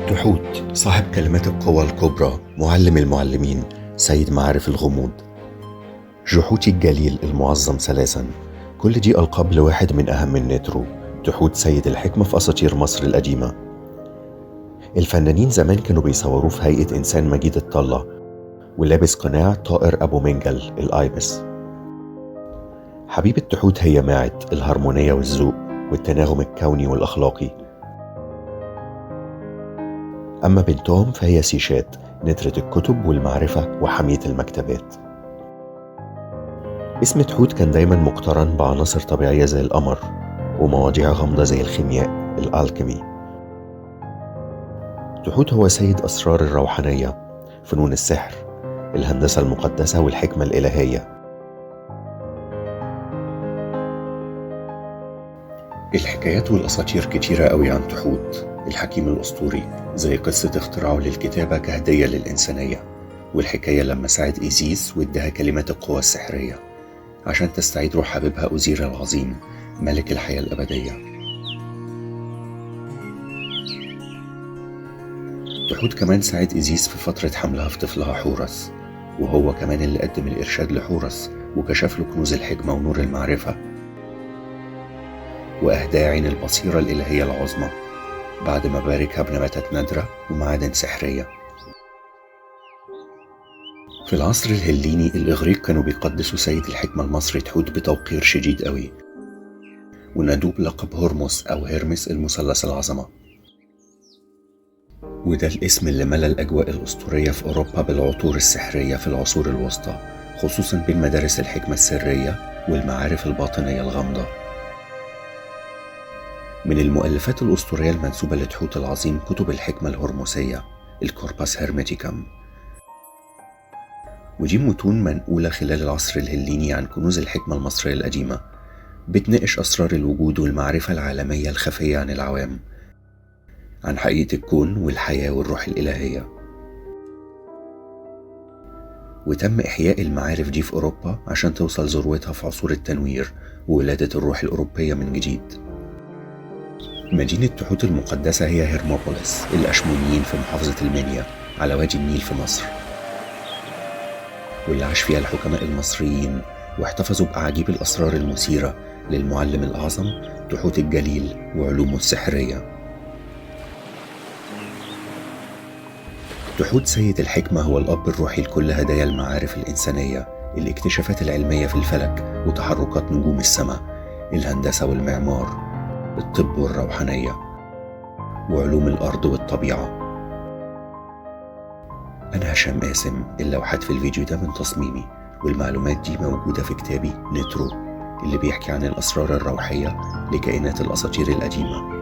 تحوت صاحب كلمات القوى الكبرى، معلم المعلمين، سيد معارف الغموض. جحوتي الجليل المعظم ثلاثا، كل دي ألقاب لواحد من أهم النترو، تحوت سيد الحكمة في أساطير مصر القديمة. الفنانين زمان كانوا بيصوروه في هيئة إنسان مجيد الطلة ولابس قناع طائر أبو منجل الآيبس. حبيبة تحوت هي ماعد الهرمونية والذوق والتناغم الكوني والأخلاقي. أما بنتهم فهي سيشات، نترة الكتب والمعرفة وحمية المكتبات. اسم تحوت كان دايما مقترن بعناصر طبيعية زي القمر ومواضيع غامضة زي الخيمياء الألكيمي. تحوت هو سيد أسرار الروحانية، فنون السحر، الهندسة المقدسة والحكمة الإلهية. الحكايات والأساطير كتيرة قوي عن تحوت الحكيم الأسطوري، زي قصة اختراعه للكتابة كهدية للإنسانية، والحكاية لما ساعد إيزيس وادها كلمات القوى السحرية عشان تستعيد روح حبيبها أوزير العظيم ملك الحياة الأبدية. تحوت كمان ساعد إيزيس في فترة حملها في طفلها حورس، وهو كمان اللي قدم الإرشاد لحورس وكشف له كنوز الحكمة ونور المعرفة، وأهدى عين البصيرة الإلهية العظمى بعد ما باركها بنباتات نادرة ومعادن سحرية. في العصر الهليني الإغريق كانوا بيقدسوا سيد الحكمة المصري تحوت بتوقير شديد قوي، ونادوه بلقب هرمس أو هيرمس المثلث العظمة، وده الاسم اللي ملى الأجواء الأسطورية في أوروبا بالعطور السحرية في العصور الوسطى، خصوصا بين مدارس الحكمة السرية والمعارف الباطنية الغامضة. من المؤلفات الأسطورية المنسوبة لتحوت العظيم كتب الحكمة الهرمسية، الكورباس هيرميتيكم، ودي متون منقولة خلال العصر الهليني عن كنوز الحكمة المصرية القديمة، بتناقش أسرار الوجود والمعرفة العالمية الخفية عن العوام، عن حقيقة الكون والحياة والروح الإلهية. وتم إحياء المعارف دي في أوروبا عشان توصل ذروتها في عصور التنوير وولادة الروح الأوروبية من جديد. مدينة تحوت المقدسة هي هيرموبوليس الأشمونيين في محافظة المنيا على وادي النيل في مصر، واللي عاش فيها الحكماء المصريين واحتفظوا بأعاجيب الأسرار المثيرة للمعلم الأعظم تحوت الجليل وعلومه السحرية. تحوت سيد الحكمة هو الأب الروحي لكل هدايا المعارف الإنسانية، الاكتشافات العلمية في الفلك وتحركات نجوم السماء، الهندسة والمعمار، الطب والروحانية، وعلوم الأرض والطبيعة. أنا هشام قاسم، اللوحات في الفيديو ده من تصميمي، والمعلومات دي موجودة في كتابي نترو اللي بيحكي عن الأسرار الروحية لكائنات الأساطير القديمة.